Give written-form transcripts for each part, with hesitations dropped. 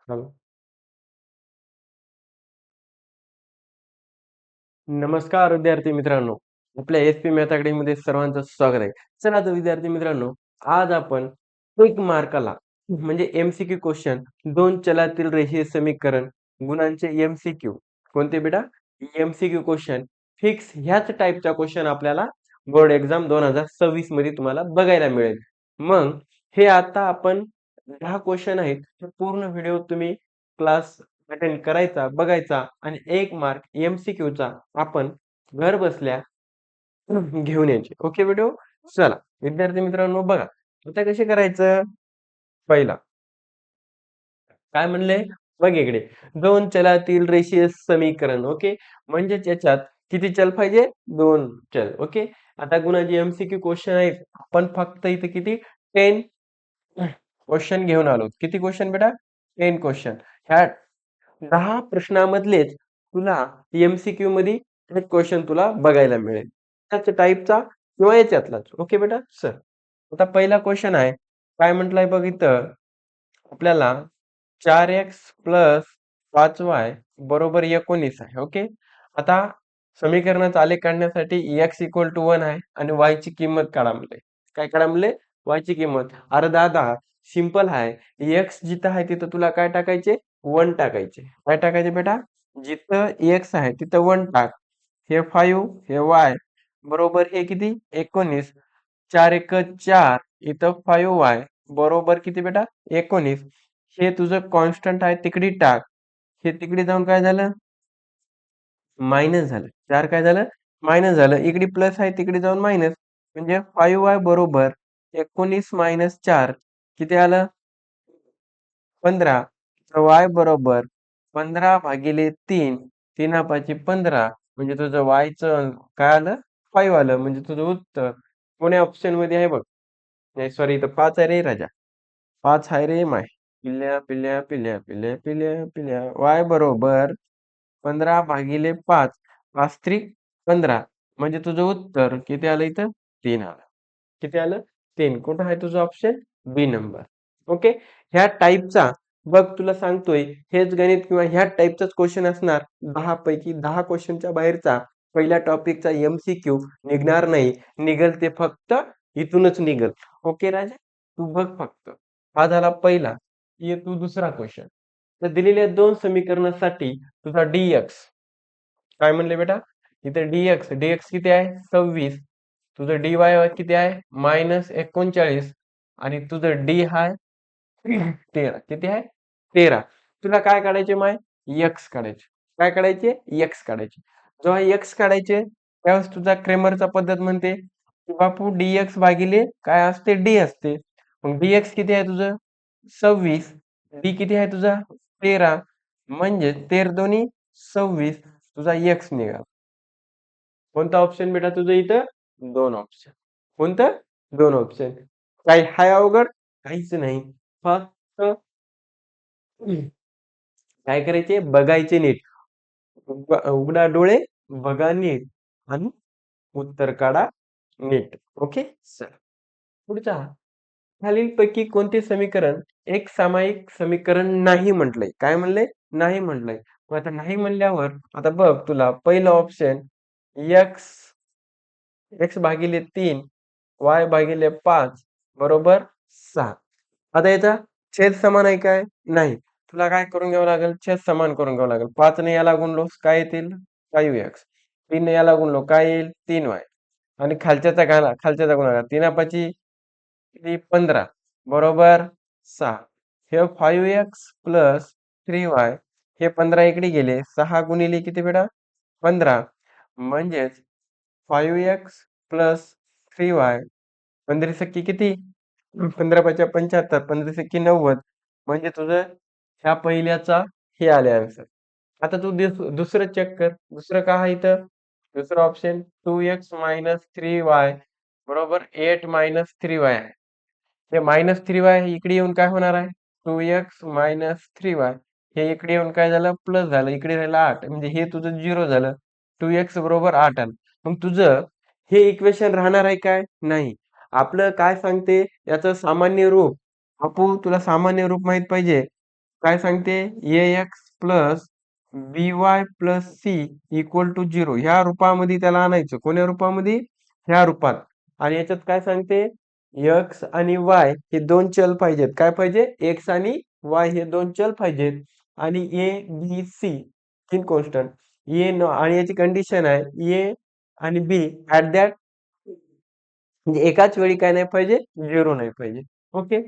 Hello. नमस्कार विद्यार्थी मित्रांनो. आपल्या एस पी मॅथ अकॅडमीमध्ये सर्वांचं स्वागत आहे. चला तर विद्यार्थी मित्रांनो, आज आपण 1 मार्काला म्हणजे एम-सी-क्यू क्वेश्चन 2 चलातील रेषीय समीकरण गुणांचे एम-सी-क्यू कोणते बेटा? एम-सी-क्यू क्वेश्चन फिक्स ह्याच टाइपचा क्वेश्चन आपल्याला बोर्ड एक्झाम 2026 मध्ये तुम्हाला बघायला मिळेल. मग हे आता आपण 10 क्वेश्चन आहेत. हे पूर्ण व्हिडिओ तुम्ही क्लास अटेंड करायचा, बघायचा आणि 1 मार्क एम-सी-क्यूचा आपण घर बसल्या घेऊन यायचे. Okay video. चला विद्यार्थी मित्रांनो बघा. आता कसे करायचं? पहिला काय म्हणले? बघ इकडे. 2 चलातील रेषीय समीकरण. ओके. म्हणजे याच्यात किती चल पाहिजे? 2 चल. ओके. आता गुणाचे एम-सी-क्यू क्वेश्चन आहेत. आपण फक्त इथे किती 10 क्वेश्चन घेऊन आलो. किती क्वेश्चन बेटा? 10 क्वेश्चन. ह्या 10 प्रश्नामधलेच तुला एम-सी-क्यू मध्ये एक क्वेश्चन तुला बघायला मिळेल. त्याच टाईपचा किंवा याच्यातलाच. ओके बेटा? सर. आता पहिला क्वेश्चन आहे. काय म्हटलंय बघ इथं आपल्याला 4x प्लस 5y बरोबर 19 आहे. ओके. आता समीकरणाचा आलेख काढण्यासाठी x इक्वल टू 1 आहे आणि y ची किंमत काढा म्हणले. काय काढा म्हणले? y ची किंमत. अरे दादा सिंपल आहे. x जिथं आहे तिथं तुला काय टाकायचे? 1 टाकायचे. काय टाकायचे बेटा? जिथं x आहे तिथं 1 टाक. हे 5 हे y बरोबर हे किती? 19. 4 एक 4 इथं 5y बरोबर किती बेटा? 19. हे तुझं कॉन्स्टंट आहे तिकडे टाक. हे तिकडे जाऊन काय झालं? मायनस झालं. 4 काय झालं? मायनस झालं. इकडे प्लस आहे तिकडे जाऊन मायनस. म्हणजे 5y बरोबर 19 मायनस 4 किती आलं? 15. तर y बरोबर 15 भागिले 3. 3 पाची 15 म्हणजे तुझं y चं काय आलं? 5 आलं. म्हणजे तुझं उत्तर कोण्या ऑप्शन मध्ये आहे बघ. नाही सॉरी इथं 5 आहे रे राजा. 5 आहे रे माय. पिल्ल्या पिल्ल्या पिल्ल्या पिल्ल्या पिल्ल्या पिल्ल्या y बरोबर 15 भागिले 5. 5 त्रिक 15 म्हणजे तुझं उत्तर किती आलं इथं? 3 आलं. किती आलं? 3. कुठं आहे तुझं ऑप्शन? बी नंबर. ओके. ह्या टाईपचा बघ तुला सांगतोय हेच गणित किंवा ह्या टाईपचाच क्वेश्चन असणार. 10 पैकी 10 क्वेश्चनच्या बाहेरचा पहिल्या टॉपिकचा एम-सी-क्यू निघणार नाही. निघल ते फक्त इथूनच निघल. ओके राजा? तू बघ फक्त. हा झाला पहिला. ये तू दुसरा क्वेश्चन. तर दिलेल्या 2 समीकरणासाठी तुझा dx काय म्हणले बेटा? इथे dx किती आहे? 26. तुझं dy किती आहे? -39 आणि तुझं d आहे 13. किती आहे? 13. तुला काय काढायचे माय? x काढायचे. काय काढायचे? x काढायचे. जेव्हा x काढायचे त्यावेळेस तुझा क्रेमरचा पद्धत म्हणते की बापू dx भागिले काय असते? d असते. मग dx किती आहे तुझं? 26. d किती आहे तुझा? 13. म्हणजे 13 दोन्ही 26. तुझा x निघाला. कोणता ऑप्शन बेटा तुझं इथं? 2 ऑप्शन. कोणतं? 2 ऑप्शन. काही हाय अवघड? काहीच नाही. फक्त काय करायचे? बघायचे नीट. उघडा डोळे, बघा नीट आणि उत्तर काढा नीट. ओके? चला. पुढचा खालीलपैकी कोणते समीकरण एक सामायिक समीकरण नाही म्हटलंय? काय म्हणलंय? नाही म्हटलंय. मग आता नाही म्हणल्यावर आता बघ तुला पहिलं ऑप्शन x भागिले 3 y भागिले 5 बरोबर 6. आता याचा छेद समान आहे काय? नाही. तुला काय करून घ्यावं लागेल? छेद समान करून घ्यावं लागेल. 5 ने याला गुणलोस काय येतील? 5x. 3 ने याला गुणलो काय येईल? 3y. आणि खालच्याचा गुणाकार 3 पाची किती? 15 बरोबर 6. हे 5x प्लस 3y हे 15 इकडे गेले. 6 गुणिले किती बेटा? 15 म्हणजेच 5x प्लस 3y 15 सक्की किती? 15 पाच्या 75 15 सक्की 90 म्हणजे तुझं ह्या पहिल्याचा हे आले आन्सर. आता तू दुसरं चेक कर. दुसरं काय आहे इथं? दुसरं ऑप्शन 2x मायनस 3y बरोबर 8 मायनस 3y आहे. हे मायनस 3y इकडे येऊन काय होणार आहे? 2x मायनस 3y हे इकडे येऊन काय झालं? प्लस झालं. इकडे राहिलं 8 म्हणजे हे तुझं 0 झालं. 2x बरोबर 8 आलं. मग तुझं हे इक्वेशन राहणार आहे काय? नाही. आपलं काय सांगते याचं सामान्य रूप. बापू तुला सामान्य रूप माहित पाहिजे. काय सांगते ax plus by plus C equal to 0 ह्या रूपामध्ये त्याला आणायचं. कोण्या रूपामध्ये? ह्या रूपात. आणि याच्यात काय सांगते x आणि y हे दोन चल पाहिजेत. काय पाहिजे? x आणि y हे दोन चल पाहिजेत. आणि a b c तीन कॉन्स्टंट. आणि याची कंडिशन आहे a आणि b ऍट दॅट म्हणजे एकाच वेळी काय नाही पाहिजे? 0 नाही पाहिजे. ओके.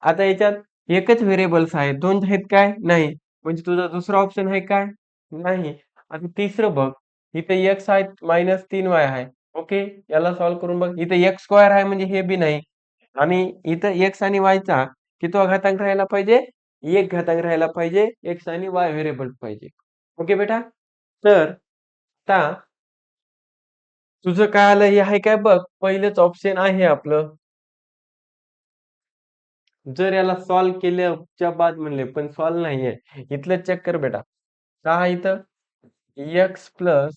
आता याच्यात एकच व्हेरिएबल्स आहेत. दोन आहेत काय? नाही. म्हणजे तुझा दुसरा ऑप्शन आहे काय? नाही. आता तिसरं बघ. इथे x आहे -3y आहे. ओके. याला सॉल्व्ह करून बघ. इथे x स्क्वेअर आहे म्हणजे हे बी नाही. आणि इथं x आणि y चा कितवा घातांक राहायला पाहिजे? एक घातांक राहायला पाहिजे. x आणि y व्हेरिएबल पाहिजे. ओके बेटा? तर आता तुझं काय आलं हे आहे काय बघ. पहिलंच ऑप्शन आहे आपलं. जर याला सॉल्व्ह केल्याच्या बाद म्हणले पण सॉल्व्ह नाहीये. इथलं चेक कर बेटा. का आहे इथं? x प्लस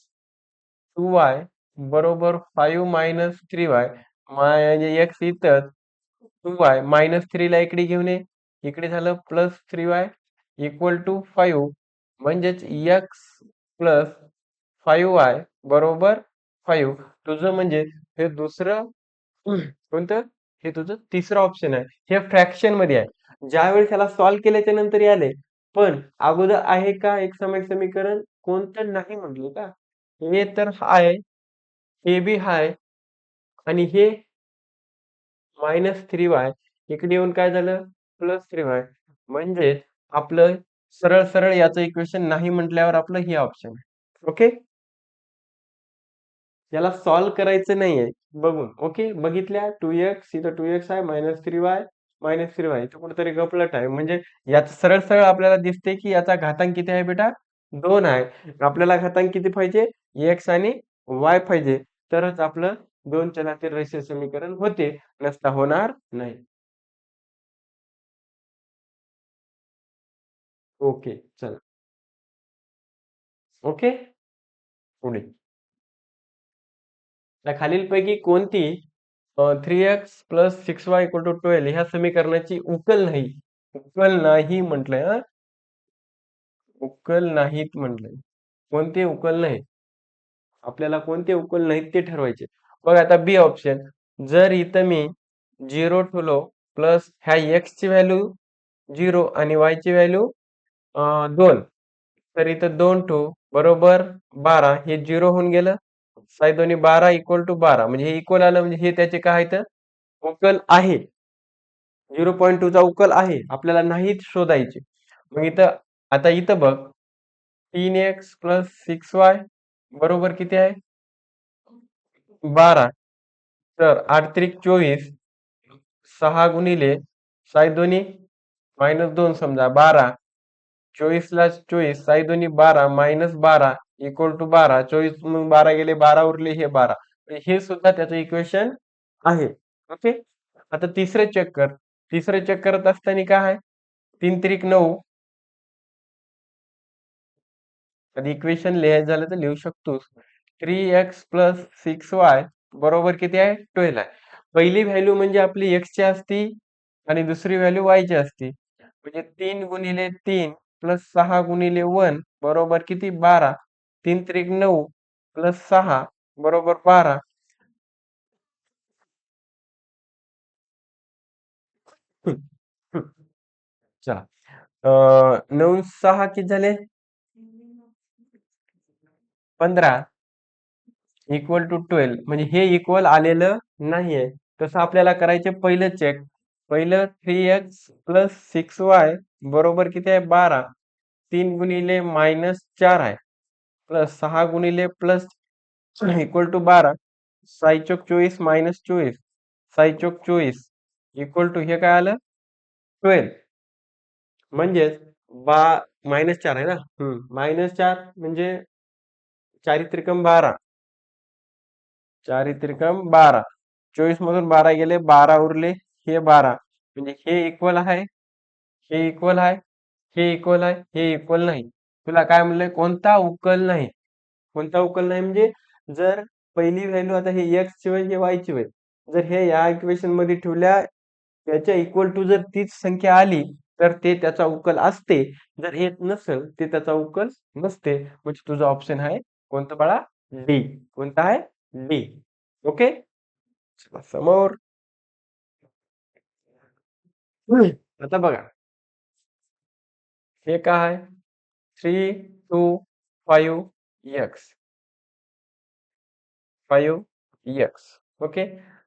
2y बरोबर 5 मायनस 3y म्हणजे x इथं 2y मायनस 3 ला इकडे घेऊन ये. इकडे झालं प्लस 3y इक्वल टू 5 म्हणजेच x प्लस 5y बरोबर 5. तुझं म्हणजे हे दुसरं कोणतं? हे तुझं तिसरं ऑप्शन आहे. हे फ्रॅक्शन मध्ये आहे. ज्यावेळेस ह्याला सॉल्व्ह केल्याच्या नंतर आले. पण अगोदर आहे का एक समीकरण? कोणतं नाही म्हटलं का? हे तर आहे, हे बी हाय आणि हे -3y इकडे येऊन काय झालं? +3y म्हणजेच आपलं सरळ सरळ याचं इक्वेशन नाही म्हटल्यावर आपलं हे ऑप्शन आहे. ओके. याला सॉल्व्ह करायचं नाहीये बघून. ओके. बघितल्या 2x इथं 2x आहे -3y इथं कुठेतरी गपलट आहे. म्हणजे याचं सरळ सरळ आपल्याला दिसते की याचा घातांक किती आहे बेटा? 2 आहे. आपल्याला घातांक किती पाहिजे? x आणि y पाहिजे. तरच आपलं दोन चलातील रेषीय समीकरण होते. नसता होणार नाही. ओके. चला. ओके. पुढे. त्या खालीलपैकी कोणती 3x plus 6y equal to 12 ह्या समीकरणाची उकल नाही. उकल नाही म्हटलंय हा. उकल नाहीत म्हटलंय. कोणते उकल नाही? आपल्याला कोणते उकल नाहीत ते ठरवायचे. बघ आता बी ऑप्शन. जर इथं मी 0 ठेवलो प्लस ह्या x ची व्हॅल्यू 0 आणि y ची व्हॅल्यू 2. तर इथं 2 ठेवू बरोबर 12 हे 0 होऊन गेलं. साई दोन्ही 12 इक्वल टू 12 म्हणजे हे इक्वल आलं म्हणजे हे त्याचे काय आहेत? उकल आहे. 0.2 चा उकल आहे. आपल्याला नाहीत शोधायचे. मग इथं आता इथं बघ 3x प्लस 6y बरोबर किती आहे? 12. तर 8 त्रिक 24 6 गुणिले साई दोन्ही -2 समजा 12 24 ला 24 साई दोन्ही 12 -12 इक्वल टू 12 24 मग 12 गेले 12 उरले हे 12 हे सुद्धा त्याचं इक्वेशन आहे. ओके. आता तिसरे चेक कर. तिसरे चेक करत असताना काय आहे? 3 त्रिक 9 आणि इक्वेशन लिहायचं झालं तर लिहू शकतोस. 3x प्लस 6y बरोबर किती आहे? 12 आहे. पहिली व्हॅल्यू म्हणजे आपली x ची असती आणि दुसरी व्हॅल्यू y ची असती. म्हणजे 3 गुणिले 3 प्लस 6 गुणिले 1 बरोबर किती? 12. 3 त्रिक 9 प्लस 6 बरोबर 12. चला. 9 6 किती झाले? 15 इक्वल टू 12 म्हणजे हे इक्वल आलेलं नाहीये. तसं आपल्याला करायचे पहिलं चेक. पहिलं 3x प्लस 6y बरोबर किती आहे? 12. 3 गुणिले -4 आहे. प्लस 6 गुणिले प्लस इक्वल टू 12. 6 चोक 24 -24. 6 चोक 24 इक्वल टू हे काय आलं? 12. म्हणजेच बा -4 आहे ना? -4 म्हणजे 4 त्रिकम 12. 4 त्रिकम 12. 24 मधून 12 गेले 12 उरले हे 12 म्हणजे हे इक्वल आहे हे इक्वल आहे हे इक्वल आहे हे इक्वल नाही. तुला काय म्हणलंय? कोणता उकल नाही? कोणता उकल नाही म्हणजे जर पहिली व्हॅल्यू आता हे x ची होईल हे y ची होईल. जर हे या इक्वेशन मध्ये ठेवल्या त्याच्या इक्वल टू जर तीच संख्या आली तर ते त्याचा उकल असते. जर येत नसेल ते त्याचा उकल नसते. म्हणजे तुझा ऑप्शन आहे कोणता बाळा? डी. कोणता आहे? डी. ओके. चला समोर. आता बघा हे काय आहे? 3, 2, 5 x 5 x okay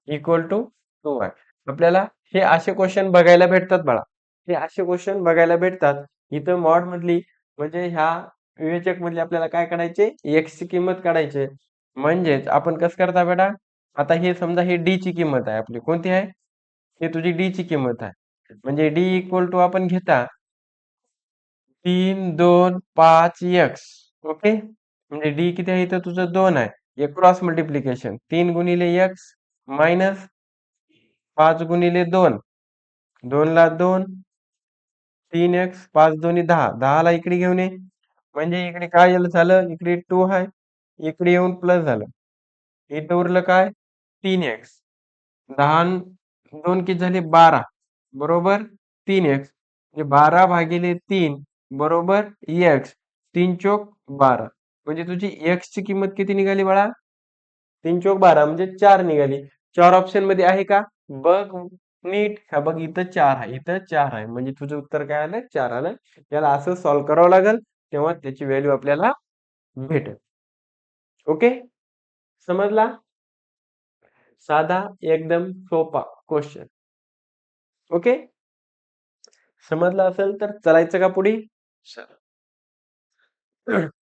equal to 2y. आपल्याला हे असे क्वेश्चन बघायला भेटतात बाळा. हे असे क्वेश्चन बघायला भेटतात. इथं मॉड मधली म्हणजे ह्या विवेचक मधली आपल्याला काय काढायचे? एक्स ची किंमत काढायची. म्हणजेच आपण कसं करता बेटा? आता हे समजा हे डी ची किंमत आहे आपली. कोणती आहे? हे तुझी डी ची किंमत आहे. म्हणजे डी इक्वल टू आपण घेता 3, 2, 5 एक्स ओके. म्हणजे डी किती आहे इथं तुझं 2 आहे. एक क्रॉस मल्टिप्लिकेशन 3 गुणिले एक्स मायनस 5 गुणिले 2 2 ला 2 3x 5 दोन्ही 10 10 ला इकडे घेऊन ये. म्हणजे इकडे काय झालं इकडे 2 आहे. इकडे येऊन प्लस झालं. इथं उरलं काय? 3x 10 2 किती झाले 12 बरोबर 3x म्हणजे 12 भागिले 3 बरोबर x 3 चोक 12 म्हणजे तुझी x ची किंमत किती निघाली बाळा? 3 चोक 12 म्हणजे 4 निघाली. 4 ऑप्शन मध्ये आहे का? बघ नीट. हा बघ इथं 4 आहे. इथं 4 आहे. म्हणजे तुझं उत्तर काय आलं? 4 आलं. याला असं सॉल्व्ह करावं लागेल. तेव्हा त्याची व्हॅल्यू आपल्याला भेटेल. ओके? समजला? साधा एकदम सोपा क्वेश्चन. ओके? समजला असेल तर चालायचं का पुढे? चला.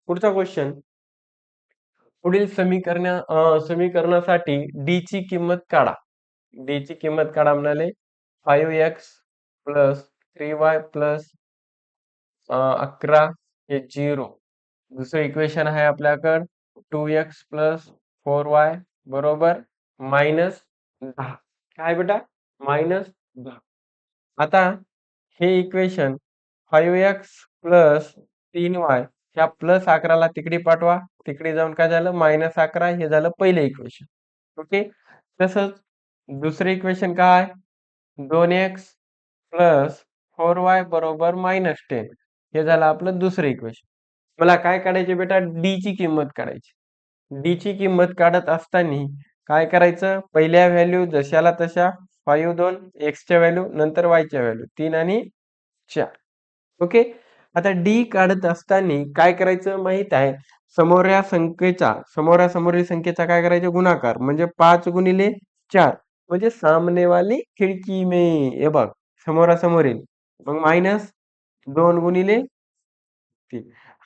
पुढचा क्वेश्चन. पुढील समीकरणासाठी डी ची किंमत काढा. डी ची किंमत काढा म्हणाले 5x प्लस 3y प्लस 11 हे 0. दुसरं इक्वेशन आहे आपल्याकडं 2x प्लस 4y बरोबर -10. काय बेटा? -10. आता हे इक्वेशन 5x प्लस 3y ह्या प्लस 11 ला तिकडे पाठवा. तिकडे जाऊन काय झालं? -11 हे झालं पहिलं इक्वेशन. ओके. तसंच दुसरं इक्वेशन काय? 2x प्लस 4y बरोबर -10 हे झालं आपलं दुसरं इक्वेशन. मला काय काढायचे बेटा? डी ची किंमत काढायची. डी ची किंमत काढत असताना काय करायचं? पहिल्या व्हॅल्यू जशाला तशा 5 2 x च्या व्हॅल्यू नंतर y च्या व्हॅल्यू 3 आणि 4. ओके. आता डी काढत असताना काय करायचं माहित आहे? समोरासमोरील संख्येचा काय करायचं? गुणाकार म्हणजे 5 गुणिले 4 म्हणजे सामने वाली खिडकी में. हे बघ समोरासमोरील मग -2 गुणिले 3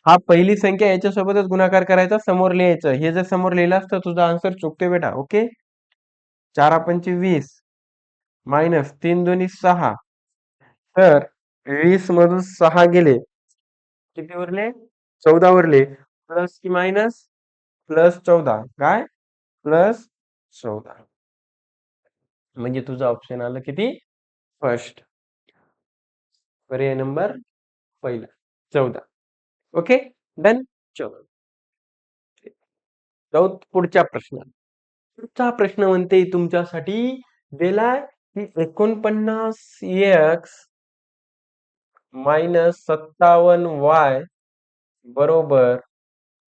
हा पहिली संख्या याच्यासोबतच गुणाकार करायचा समोर लिहायचं. हे जर समोर लिहिलं असतं तुझा आन्सर चुकते बेटा. ओके. 4 पंचे 20 मायनस 3 दोन्ही 6 तर 20 मधून 6 गेले किती उरले? 14 उरले. प्लस की मायनस? प्लस 14 काय? प्लस 14 म्हणजे तुझं ऑप्शन आलं किती? फर्स्ट. पर्याय नंबर पहिला 14. Okay done. चलो जाऊ पुढच्या प्रश्नात. पुढचा प्रश्न म्हणते तुमच्यासाठी दिलाय की 49x -57y बरोबर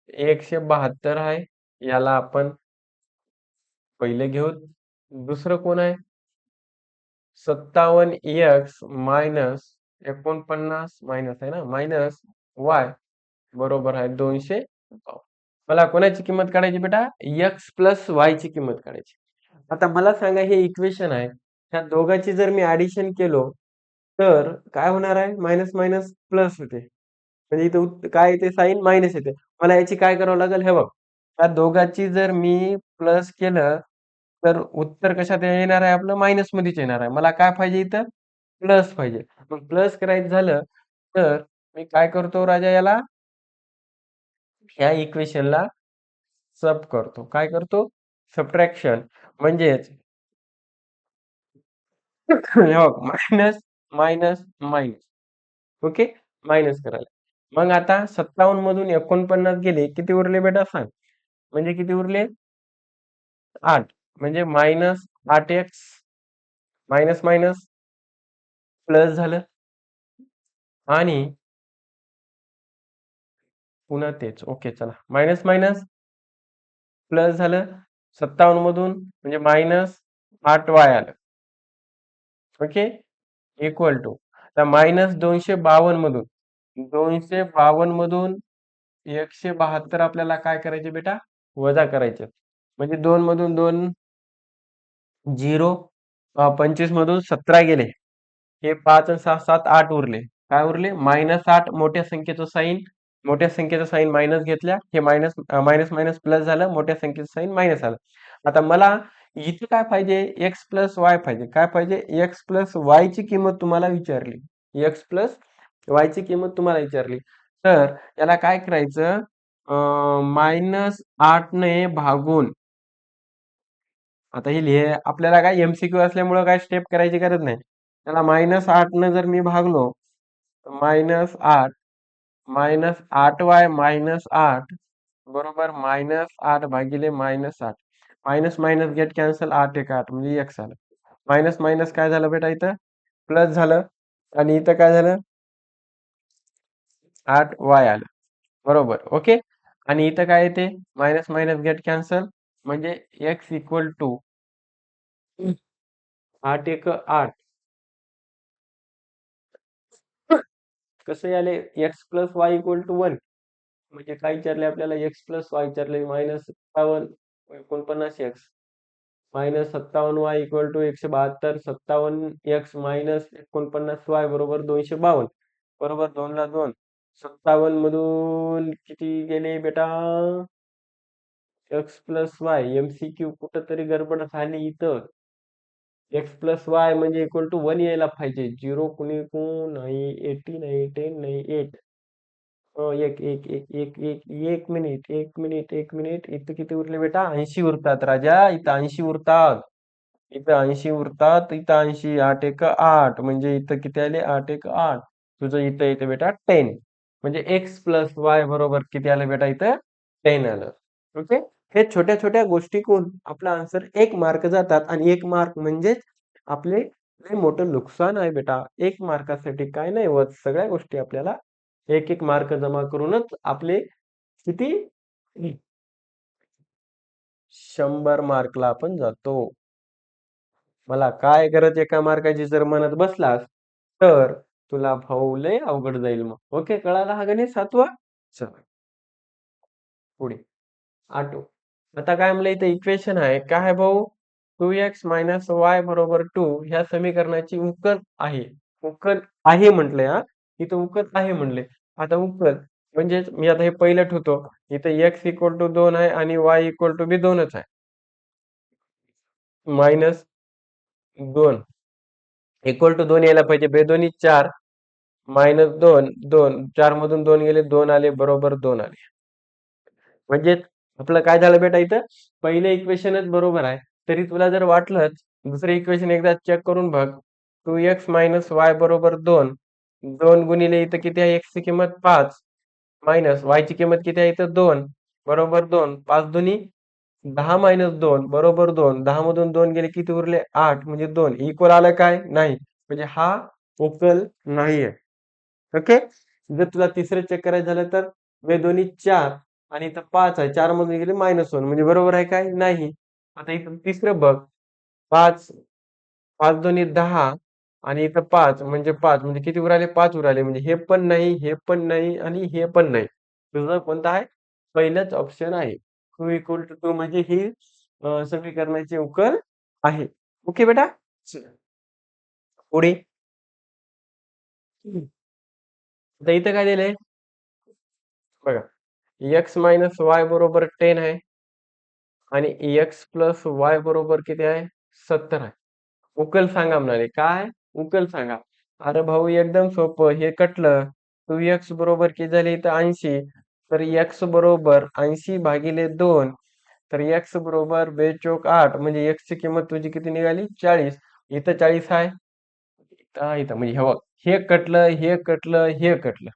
172 आहे. याला आपण पहिले घेऊ. दुसरं कोण आहे? 57x मायनस 49 मायनस आहे ना मायनस y बरोबर आहे 200. मला कोणाची किंमत काढायची बेटा? x प्लस y ची किंमत काढायची. आता मला सांगा हे इक्वेशन आहे. ह्या दोघांची जर मी ऍडिशन केलो तर काय होणार आहे? मायनस मायनस प्लस होते. म्हणजे इथं काय येते? साइन मायनस येते. मला याची काय करावं लागेल? हे बघ. त्या दोघांची जर मी प्लस केलं तर उत्तर कशात येणार आहे? आपलं मायनस मध्येच येणार आहे. मला काय पाहिजे इथं? प्लस पाहिजे. मग प्लस करायचं झालं तर मी काय करतो राजा याला? ह्या इक्वेशनला सब करतो. काय करतो? सबट्रॅक्शन म्हणजेच हे बघ minus, minus, minus. Okay. Minus करायला. मग आता 57 मधून 49 गेले किती उरले बेटा सांग? म्हणजे किती उरले? 8 म्हणजे minus 8x minus minus plus झालं. आणि पुन्हा तेच. ओके चला. मायनस मायनस प्लस झालं 57 मधून म्हणजे -8y आलं. ओके इक्वल टू आता -252 मधून 252 मधून 172 आपल्याला काय करायचे बेटा वजा करायचे. म्हणजे 2 मधून 2 0 25 मधून 17 गेले. हे 5 आणि 6 7 8 उरले. काय उरले -8 मोठ्या संख्येचा साईन मायनस घेतल्या. हे मायनस मायनस मायनस प्लस झालं. मोठ्या संख्येचं साईन मायनस आलं. आता मला इथे काय पाहिजे एक्स प्लस वाय पाहिजे. काय पाहिजे एक्स प्लस वाय ची किंमत तुम्हाला विचारली. एक्स प्लस वाय ची किंमत तुम्हाला विचारली. तर याला काय करायचं -8 ने भागून आता हे लिहे आपल्याला काय एमसीक्यू असल्यामुळं काय स्टेप करायची गरज नाही. त्याला -8 न जर मी भागलो -8 -8y -8 बरोबर -8 भागिले -8 मायनस मायनस गेट कॅन्सल 8 एक 8 म्हणजे x आलं. मायनस मायनस काय झालं बेटा इथं प्लस झालं आणि इथं काय झालं 8y आलं. बरोबर ओके आणि इथं काय येते मायनस मायनस गेट कॅन्सल म्हणजे x इक्वल टू 8 एक 8 कसं आले x plus y equal to 1 म्हणजे काय विचारले आपल्याला एक्स प्लस वाय विचारले -57 49 x -57y equal to 172 57x minus 49y बरोबर 252 बरोबर 2 ला 2 57 मधून किती गेले बेटा एक्स प्लस वाय एमसीक्यू कुठंतरी गडबड झाली इथं एक्स प्लस वाय म्हणजे इक्वल टू 1 यायला पाहिजे 0 कुणी नाही 80 नाही 10 नाही 8 एक एक एक एक एक एक मिनिट एक मिनिट एक मिनिट इथं किती उरले बेटा 80 उरतात राजा इथं 80 उरतात इथं 80 उरतात इथं 80 8 एक 8 म्हणजे इथं किती आले 8 एक 8 तुझं इथं येते बेटा 10 म्हणजे एक्स प्लस वाय बरोबर किती आलं बेटा इथं 10 आलं ओके हे छोट्या छोट्या गोष्टी कोण आपला आन्सर 1 मार्क जातात आणि 1 मार्क म्हणजेच आपले लय मोठं नुकसान आहे बेटा 1 मार्कासाठी काय नाही होत सगळ्या गोष्टी आपल्याला एक एक मार्क जमा करूनच आपले किती 100 मार्कला आपण जातो मला काय गरज 1 मार्काची जर म्हणत बसलास तर तुला भाऊ लय अवघड जाईल मग ओके कळाला हा गणित 7वा चला पुढे आठव आता काय म्हणलं इथे इक्वेशन आहे काय आहे भाऊ 2x मायनस वाय बरोबर 2 ह्या समीकरणाची उकल आहे उकल आहे म्हटलंय हा इथं उकल आहे म्हणले आता उकल म्हणजेच मी आता हे पहिलं ठेवतो इथं x इक्वल टू 2 आहे आणि y इक्वल टू बी 2च आहे -2 इक्वल टू 2 यायला पाहिजे बेदोनी 4 -2 2 4 मधून 2 गेले 2 आले बरोबर 2 आले म्हणजे आपलं काय झालं बेटा इथं पहिलं इक्वेशनच बरोबर आहे तरी तुला जर वाटलंच दुसरं इक्वेशन एकदा चेक करून बघ 2x मायनस वाय बरोबर 2 2 गुणिले इथं किती आहे x ची किंमत 5 मायनस y ची किंमत किती आहे इथं 2 बरोबर 2 5 दुनी 10 मायनस 2 बरोबर 2 10 मधून 2 गेले किती उरले 8 म्हणजे 2 इक्वल आलं काय नाही म्हणजे हा उकल नाहीये ओके जर तुला तिसरं चेक करायचं झालं तर वे दोन्ही 4 आणि इथं 5 आहे 4 मधून गेले -1 म्हणजे बरोबर आहे काय नाही आता इथं तिसरं बघ 5 5 दोन्ही 10 आणि इथं 5 म्हणजे 5 म्हणजे किती उराले 5 उराले म्हणजे हे पण नाही हे पण नाही आणि हे पण नाही तुझं कोणतं आहे पहिलंच ऑप्शन आहे 2 इक्वल टू 2 म्हणजे ही समीकरणाची उकल आहे ओके बेटा चला, पुढे आता इथं काय दिलंय बघा एक्स मायनस वाय बरोबर 10 आहे आणि एक्स प्लस वाय बरोबर किती आहे 70 आहे उकल सांगा म्हणाले काय उकल सांगा अरे भाऊ एकदम सोपं हे कटलं 2x बरोबर किती झाले इथं 80 तर x बरोबर 80 भागिले 2 तर x बरोबर 2 म्हणजे x ची किंमत तुझी किती निघाली 40 इथं 40 आहे इथं म्हणजे हे बघ हे कटलं हे कटलं हे कटलं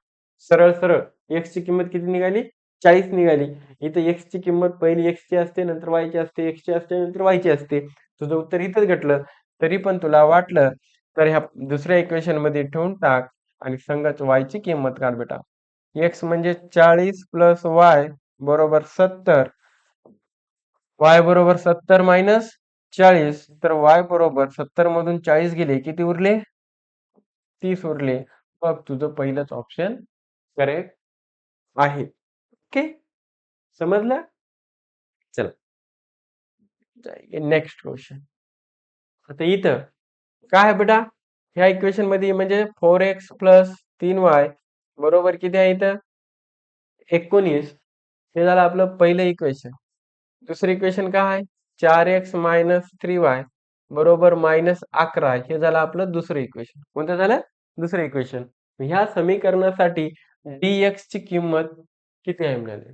सरळ सरळ x ची किंमत किती निघाली 40 निघाली इथं x ची किंमत पहिली x ची असते नंतर y ची असते x ची असते नंतर y ची असते तुझं उत्तर इथंच घटलं तरी पण तुला वाटलं तर ह्या दुसऱ्या इक्वेशन मध्ये ठेवून टाक आणि संगत y ची किंमत काढ बेटा. x म्हणजे 40 प्लस y बरोबर 70. y बरोबर 70 मायनस 40. तर y बरोबर 70 मधून 40 गेले किती उरले? 30 उरले. मग तुझं पहिलंच ऑप्शन करेक्ट आहे. ओके, समजलं? चला नेक्स्ट क्वेश्चन. आता इथं काय आहे बेटा? ह्या इक्वेशन मध्ये म्हणजे 4x प्लस 3y बरोबर किती आहे इथं? 19. हे झालं आपलं पहिलं इक्वेशन. दुसरं इक्वेशन काय आहे? 4x मायनस 3y बरोबर मायनस 11. हे झालं आपलं दुसरं इक्वेशन. कोणतं झालं? दुसरं इक्वेशन. ह्या समीकरणासाठी dx ची किंमत किती आहे म्हणाले?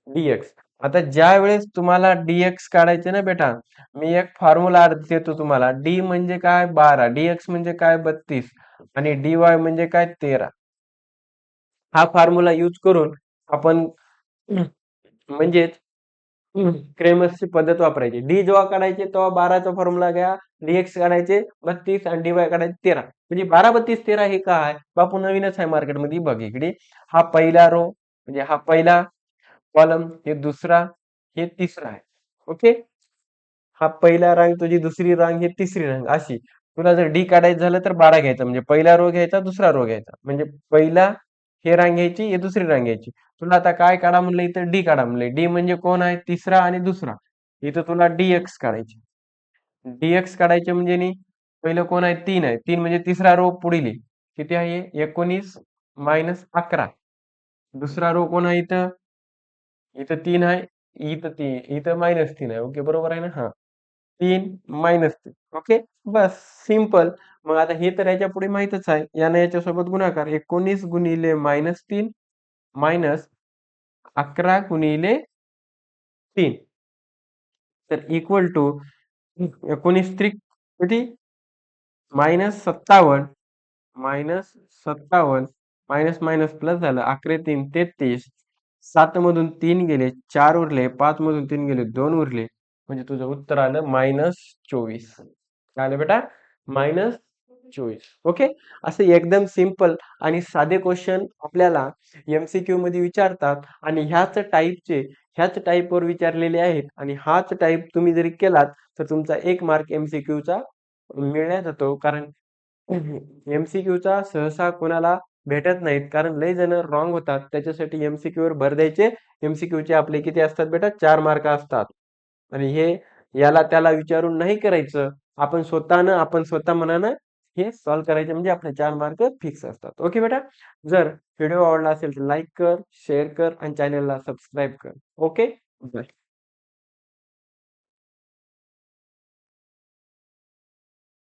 dx. आता ज्या वेळेस तुम्हाला dx काढायचे ना बेटा, मी एक फॉर्म्युला देतो तुम्हाला. d म्हणजे काय? 12, dx म्हणजे काय? 32 आणि dy म्हणजे काय? 13. हा फॉर्म्युला यूज करून आपण म्हणजेच क्रेमर्सची पद्धत वापरायची. डी जेव्हा काढायचे तेव्हा 12चा फॉर्म्युला घ्या, dx काढायचे 32 आणि dy काढायचे 13. म्हणजे 12, 32, 13 हे काय? बापू नवीनच आहे मार्केटमध्ये. बघ इकडे हा पहिला रो म्हणजे हा पहिला कॉलम, हे दुसरा, हे तिसरा आहे. ओके, हा पहिला रांग, तुझी दुसरी रांग, हे तिसरी रांग. अशी तुला जर डी काढायचं झालं तर 12 घ्यायचा. म्हणजे पहिला रो घ्यायचा, दुसरा रो घ्यायचा. म्हणजे पहिला हे रांग घ्यायची, हे दुसरी रांग घ्यायची. तुला आता काय काढा म्हणलं? इथं डी काढा म्हणले. डी म्हणजे कोण आहे? तिसरा आणि दुसरा. इथं तुला dx काढायचे. dx काढायचे म्हणजे पहिलं कोण आहे? 3 आहे. 3 म्हणजे तिसरा रो पुढील आहे. किती आहे? 19 मायनस 11. दुसरा रो कोण आहे इथं? इथं 3 आहे. इथं -3 आहे. ओके, बरोबर आहे ना? हा, 3 -3. ओके, बस सिंपल. मग आता हे तर याच्या पुढे माहितच आहे. याने याच्यासोबत गुणाकार. 19 गुणिले -3 मायनस 11 गुणिले 3. तर इक्वल टू 19 त्रिक किती? -57. -57 मायनस मायनस प्लस झालं. 11 3 33. 7 मधून 3 गेले, 4 उरले. 5 मधून 3 गेले, 2 उरले. म्हणजे तुझं उत्तर आलं -24. काय आलं बेटा? -24. ओके, असं एकदम सिंपल आणि साधे क्वेश्चन आपल्याला एमसीक्यू मध्ये विचारतात आणि ह्याच टाईपवर विचारलेले आहेत. आणि हाच टाईप तुम्ही जरी केलात तर तुमचा 1 मार्क एमसीक्यूचा मिळण्यात येतो. कारण एमसीक्यूचा सहसा कोणाला भेटत नाहीत, कारण लय जण रॉंग होतात. त्याच्यासाठी एमसीक्यू वर भर द्यायचे. एमसीक्यूचे आपले किती असतात बेटा? 4 मार्क असतात. आणि हे याला त्याला विचारून नाही करायचं. आपण स्वतः मनानं हे सॉल्व्ह करायचे, म्हणजे आपले 4 मार्क फिक्स असतात. ओके बेटा, जर व्हिडिओ आवडला असेल तर लाईक कर, शेअर कर आणि चॅनलला सबस्क्राईब कर. Okay, bye.